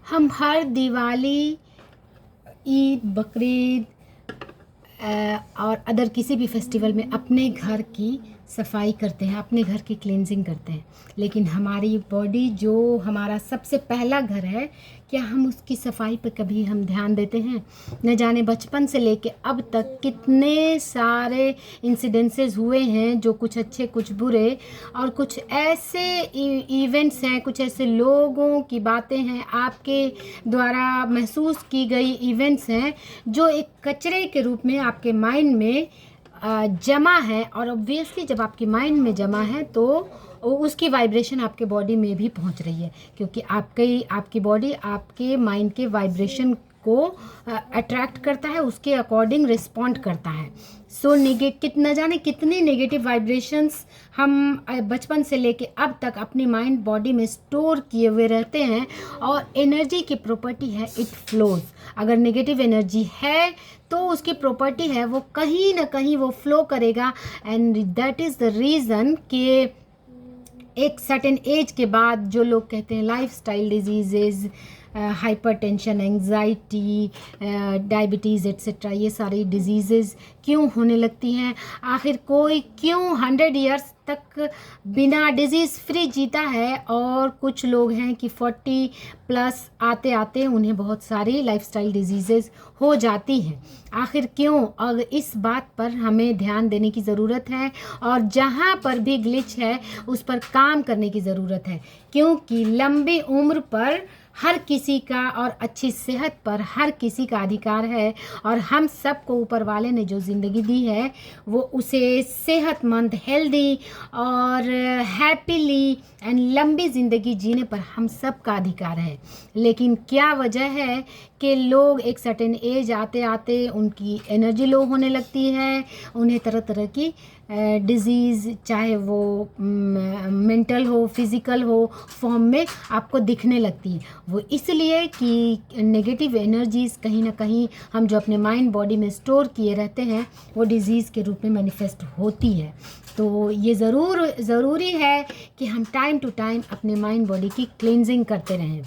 हम हर दिवाली, ईद, बकरीद और अदर किसी भी फेस्टिवल में अपने घर की सफाई करते हैं, अपने घर की क्लींजिंग करते हैं। लेकिन हमारी बॉडी जो हमारा सबसे पहला घर है, क्या हम उसकी सफाई पर कभी हम ध्यान देते हैं? न जाने बचपन से लेके अब तक कितने सारे इंसिडेंसेस हुए हैं, जो कुछ अच्छे कुछ बुरे, और कुछ ऐसे इवेंट्स हैं, कुछ ऐसे लोगों की बातें हैं, आपके द्वारा महसूस की गई इवेंट्स हैं, जो एक कचरे के रूप में आपके माइंड में जमा है। और ऑब्वियसली जब आपकी माइंड में जमा है तो उसकी वाइब्रेशन आपके बॉडी में भी पहुंच रही है, क्योंकि आपकी बॉडी आपके माइंड के वाइब्रेशन को अट्रैक्ट करता है, उसके अकॉर्डिंग रिस्पॉन्ड करता है। सो न जाने कितनी नेगेटिव वाइब्रेशंस हम बचपन से लेके अब तक अपनी माइंड बॉडी में स्टोर किए हुए रहते हैं। और एनर्जी की प्रॉपर्टी है, इट फ्लोज। अगर नेगेटिव एनर्जी है तो उसकी प्रॉपर्टी है वो कहीं ना कहीं वो फ्लो करेगा। And that is the reason कि एक सर्टेन एज के बाद जो लोग कहते हैं lifestyle diseases, hypertension, anxiety, diabetes etcetera, ये सारी डिजीज़ेज़ क्यों होने लगती हैं? आखिर कोई क्यों 100 ईयर्स तक बिना डिजीज़ फ्री जीता है, और कुछ लोग हैं कि 40 प्लस आते आते उन्हें बहुत सारी लाइफस्टाइल डिजीज़ेज़ हो जाती हैं। आखिर क्यों? और इस बात पर हमें ध्यान देने की ज़रूरत है, और जहाँ पर भी ग्लिच है उस पर काम करने की ज़रूरत है, क्योंकि लंबी उम्र पर हर किसी का और अच्छी सेहत पर हर किसी का अधिकार है। और हम सबको ऊपर वाले ने जो ज़िंदगी दी है वो उसे सेहतमंद, हेल्दी और हैप्पीली एंड लंबी ज़िंदगी जीने पर हम सब का अधिकार है। लेकिन क्या वजह है कि लोग एक सर्टेन एज आते आते उनकी एनर्जी लो होने लगती है, उन्हें तरह तरह की डिज़ीज़, चाहे वो मेंटल हो, फिज़िकल हो, फॉर्म में आपको दिखने लगती है। वो इसलिए कि नेगेटिव एनर्जीज़ कहीं ना कहीं हम जो अपने माइंड बॉडी में स्टोर किए रहते हैं वो डिज़ीज़ के रूप में मैनिफेस्ट होती है। तो ये ज़रूरी है कि हम टाइम टू टाइम अपने माइंड बॉडी की क्लींजिंग करते रहें।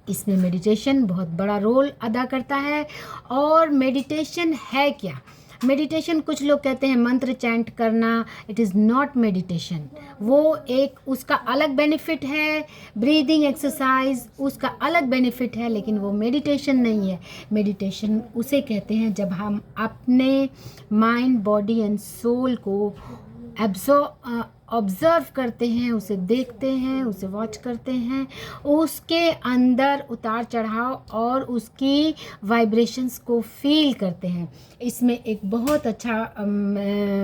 इसमें मेडिटेशन बहुत बड़ा रोल अदा करता है। और मेडिटेशन है क्या? मेडिटेशन, कुछ लोग कहते हैं मंत्र चैंट करना, इट इज़ नॉट मेडिटेशन। वो एक उसका अलग बेनिफिट है, ब्रीदिंग एक्सरसाइज उसका अलग बेनिफिट है, लेकिन वो मेडिटेशन नहीं है। मेडिटेशन उसे कहते हैं जब हम अपने माइंड, बॉडी एंड सोल को ऑब्ज़र्व करते हैं, उसे देखते हैं, उसे वॉच करते हैं, उसके अंदर उतार चढ़ाव और उसकी वाइब्रेशंस को फील करते हैं। इसमें एक बहुत अच्छा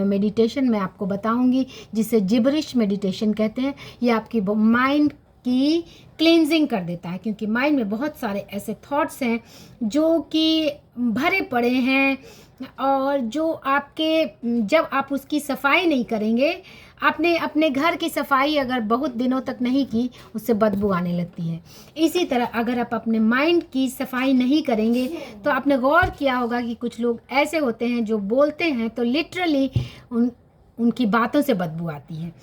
मेडिटेशन मैं आपको बताऊंगी जिसे जिब्रिश मेडिटेशन कहते हैं। ये आपकी माइंड की क्लींजिंग कर देता है, क्योंकि माइंड में बहुत सारे ऐसे थॉट्स हैं जो कि भरे पड़े हैं, और जो आपके, जब आप उसकी सफाई नहीं करेंगे, आपने अपने घर की सफाई अगर बहुत दिनों तक नहीं की, उससे बदबू आने लगती है। इसी तरह अगर आप अपने माइंड की सफाई नहीं करेंगे, तो आपने गौर किया होगा कि कुछ लोग ऐसे होते हैं जो बोलते हैं तो लिटरली उनकी बातों से बदबू आती है,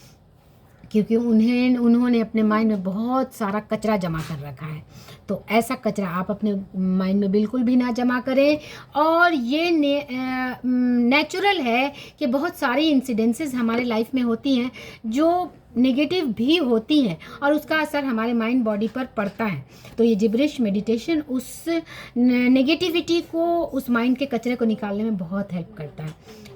क्योंकि उन्होंने अपने माइंड में बहुत सारा कचरा जमा कर रखा है। तो ऐसा कचरा आप अपने माइंड में बिल्कुल भी ना जमा करें। और ये नेचुरल है कि बहुत सारी इंसिडेंसेस हमारे लाइफ में होती हैं जो नेगेटिव भी होती हैं, और उसका असर हमारे माइंड बॉडी पर पड़ता है। तो ये जिब्रिश मेडिटेशन उस नेगेटिविटी को, उस माइंड के कचरे को निकालने में बहुत हेल्प करता है।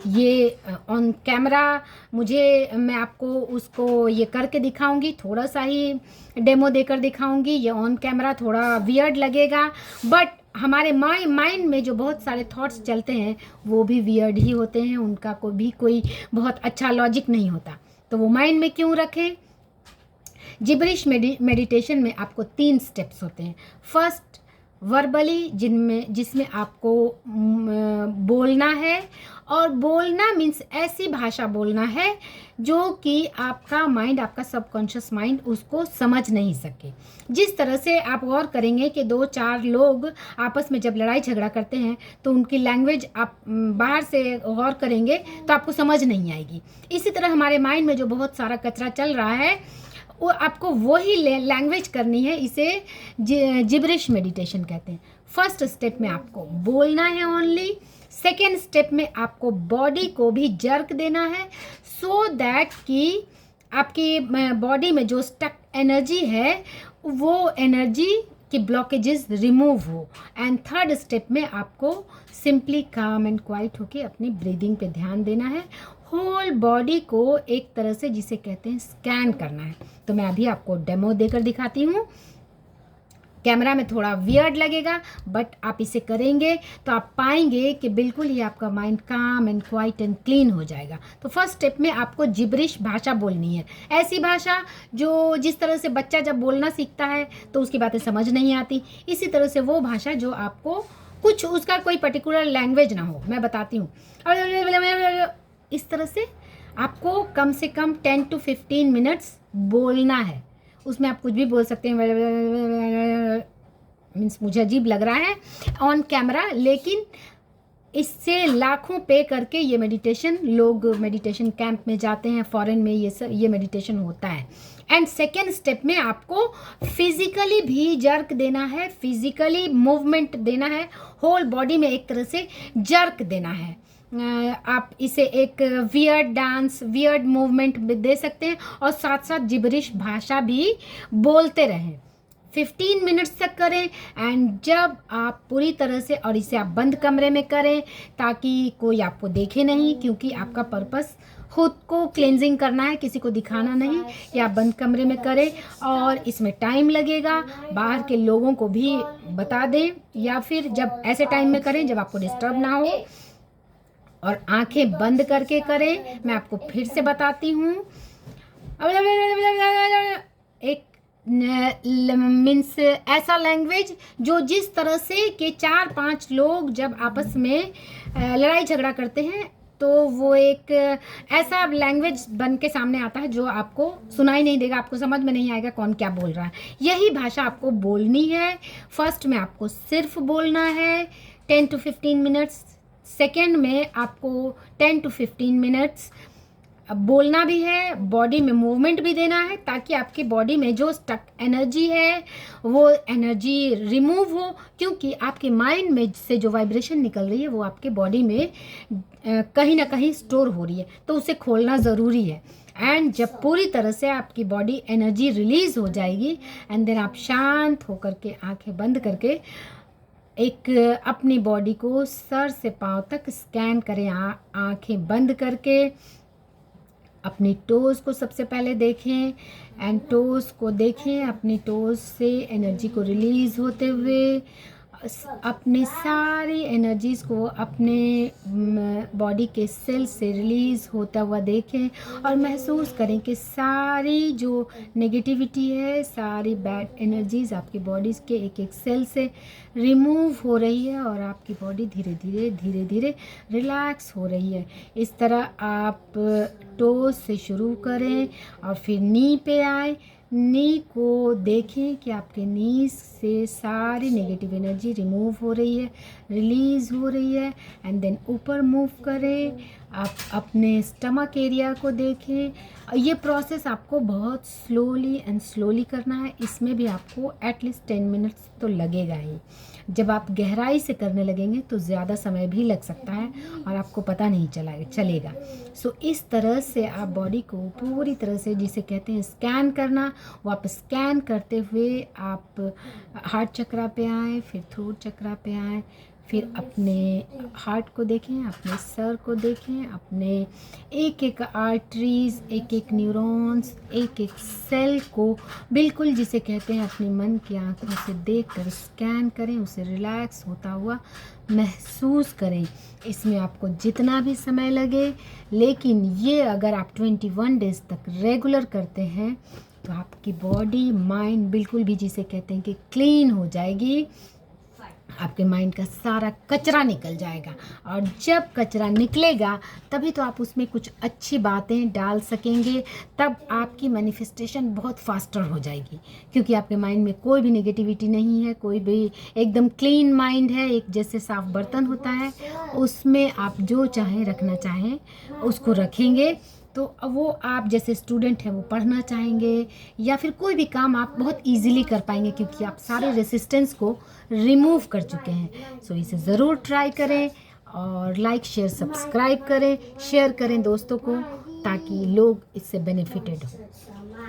ये ऑन कैमरा मैं आपको उसको ये करके दिखाऊंगी, थोड़ा सा ही डेमो देकर दिखाऊंगी। ये ऑन कैमरा थोड़ा वियर्ड लगेगा, बट हमारे माइंड में जो बहुत सारे थॉट्स चलते हैं वो भी वियर्ड ही होते हैं, उनका कोई बहुत अच्छा लॉजिक नहीं होता। तो वो माइंड में क्यों रखें? जिब्रिश मेडिटेशन में आपको 3 स्टेप्स होते हैं। फर्स्ट, वर्बली, जिसमें आपको बोलना है, और बोलना मीन्स ऐसी भाषा बोलना है जो कि आपका माइंड, आपका सबकॉन्शियस माइंड उसको समझ नहीं सके। जिस तरह से आप गौर करेंगे कि 2-4 लोग आपस में जब लड़ाई झगड़ा करते हैं तो उनकी लैंग्वेज आप बाहर से गौर करेंगे तो आपको समझ नहीं आएगी। इसी तरह हमारे माइंड में जो बहुत सारा कचरा चल रहा है वो आपको वही लैंग्वेज करनी है, इसे जिब्रिश मेडिटेशन कहते हैं। फर्स्ट स्टेप में आपको बोलना है ओनली, सेकेंड स्टेप में आपको बॉडी को भी जर्क देना है सो दैट कि आपकी बॉडी में जो स्टक एनर्जी है वो एनर्जी कि ब्लॉकेजेस रिमूव हो। एंड थर्ड स्टेप में आपको सिंपली काम एंड क्वाइट होके अपनी ब्रीदिंग पे ध्यान देना है। होल बॉडी को एक तरह से जिसे कहते हैं स्कैन करना है। तो मैं अभी आपको डेमो देकर दिखाती हूँ। कैमरा में थोड़ा वियर्ड लगेगा बट आप इसे करेंगे तो आप पाएंगे कि बिल्कुल ही आपका माइंड काम एंड क्वाइट एंड क्लीन हो जाएगा। तो फर्स्ट स्टेप में आपको जिब्रिश भाषा बोलनी है, ऐसी भाषा जो जिस तरह से बच्चा जब बोलना सीखता है तो उसकी बातें समझ नहीं आती, इसी तरह से वो भाषा जो आपको कुछ उसका कोई पर्टिकुलर लैंग्वेज ना हो। मैं बताती हूँ, इस तरह से आपको कम से कम 10 to 15 मिनट्स बोलना है। उसमें आप कुछ भी बोल सकते हैं, मीन्स मुझे अजीब लग रहा है ऑन कैमरा, लेकिन इससे लाखों पे करके ये मेडिटेशन, लोग मेडिटेशन कैंप में जाते हैं फॉरेन में, ये मेडिटेशन होता है। एंड सेकेंड स्टेप में आपको फिजिकली भी जर्क देना है, फिजिकली मूवमेंट देना है, होल बॉडी में एक तरह से जर्क देना है। आप इसे एक वियर्ड डांस, वियर्ड मूवमेंट दे सकते हैं और साथ साथ जिब्रिश भाषा भी बोलते रहें। 15 मिनट्स तक करें। एंड जब आप पूरी तरह से, और इसे आप बंद कमरे में करें ताकि कोई आपको देखे नहीं, क्योंकि आपका पर्पस खुद को क्लेंजिंग करना है, किसी को दिखाना नहीं। या आप बंद कमरे में करें और इसमें टाइम लगेगा, बाहर के लोगों को भी बता दें, या फिर जब ऐसे टाइम में करें जब आपको डिस्टर्ब ना हो और आंखें बंद करके करें। मैं आपको फिर से बताती हूँ, एक मीन्स ऐसा लैंग्वेज जो जिस तरह से कि 4-5 लोग जब आपस में लड़ाई झगड़ा करते हैं तो वो एक ऐसा लैंग्वेज बन के सामने आता है जो आपको सुनाई नहीं देगा, आपको समझ में नहीं आएगा कौन क्या बोल रहा है। यही भाषा आपको बोलनी है। फर्स्ट में आपको सिर्फ बोलना है 10 to 15 मिनट्स, सेकेंड में आपको 10 to 15 मिनट्स बोलना भी है, बॉडी में मूवमेंट भी देना है ताकि आपकी बॉडी में जो स्टक एनर्जी है वो एनर्जी रिमूव हो, क्योंकि आपके माइंड में से जो वाइब्रेशन निकल रही है वो आपके बॉडी में कहीं ना कहीं स्टोर हो रही है, तो उसे खोलना ज़रूरी है। एंड जब पूरी तरह से आपकी बॉडी एनर्जी रिलीज हो जाएगी एंड देन आप शांत होकर के आंखें बंद करके एक अपनी बॉडी को सर से पांव तक स्कैन करें। आंखें बंद करके अपनी टोज़ को सबसे पहले देखें एंड टोज़ को देखें, अपनी टोज़ से एनर्जी को रिलीज़ होते हुए अपने सारी एनर्जीज़ को अपने बॉडी के सेल से रिलीज़ होता हुआ देखें और महसूस करें कि सारी जो नेगेटिविटी है, सारी बैड एनर्जीज़ आपकी बॉडी के एक एक सेल से रिमूव हो रही है और आपकी बॉडी धीरे धीरे रिलैक्स हो रही है। इस तरह आप टोज से शुरू करें और फिर नी पे आए। नी को देखें कि आपके नीज से सारी नेगेटिव एनर्जी रिमूव हो रही है, रिलीज़ हो रही है। एंड देन ऊपर मूव करें, आप अपने स्टमक एरिया को देखें। ये प्रोसेस आपको बहुत स्लोली करना है। इसमें भी आपको एटलीस्ट 10 मिनट्स तो लगेगा ही। जब आप गहराई से करने लगेंगे तो ज़्यादा समय भी लग सकता है और आपको पता नहीं चलेगा। सो इस तरह से आप बॉडी को पूरी तरह से, जिसे कहते हैं स्कैन करना, वो आप स्कैन करते हुए आप हार्ट चक्रा पे आए, फिर थ्रोट चक्रा पे आए, फिर अपने हार्ट को देखें, अपने सर को देखें, अपने एक एक आर्टरीज, एक एक न्यूरॉन्स, एक एक सेल को बिल्कुल जिसे कहते हैं अपने मन की आंखों से देखकर स्कैन करें, उसे रिलैक्स होता हुआ महसूस करें। इसमें आपको जितना भी समय लगे, लेकिन ये अगर आप 21 डेज़ तक रेगुलर करते हैं तो आपकी बॉडी माइंड बिल्कुल भी जिसे कहते हैं कि क्लीन हो जाएगी। आपके माइंड का सारा कचरा निकल जाएगा और जब कचरा निकलेगा तभी तो आप उसमें कुछ अच्छी बातें डाल सकेंगे, तब आपकी मैनिफेस्टेशन बहुत फास्टर हो जाएगी, क्योंकि आपके माइंड में कोई भी नेगेटिविटी नहीं है, कोई भी एकदम क्लीन माइंड है। एक जैसे साफ बर्तन होता है, उसमें आप जो चाहें रखना चाहें उसको रखेंगे तो वो आप जैसे स्टूडेंट हैं वो पढ़ना चाहेंगे या फिर कोई भी काम आप बहुत इजीली कर पाएंगे क्योंकि आप सारे रेसिस्टेंस को रिमूव कर चुके हैं। सो इसे ज़रूर ट्राई करें और लाइक शेयर सब्सक्राइब करें, शेयर करें दोस्तों को ताकि लोग इससे बेनिफिटेड हो।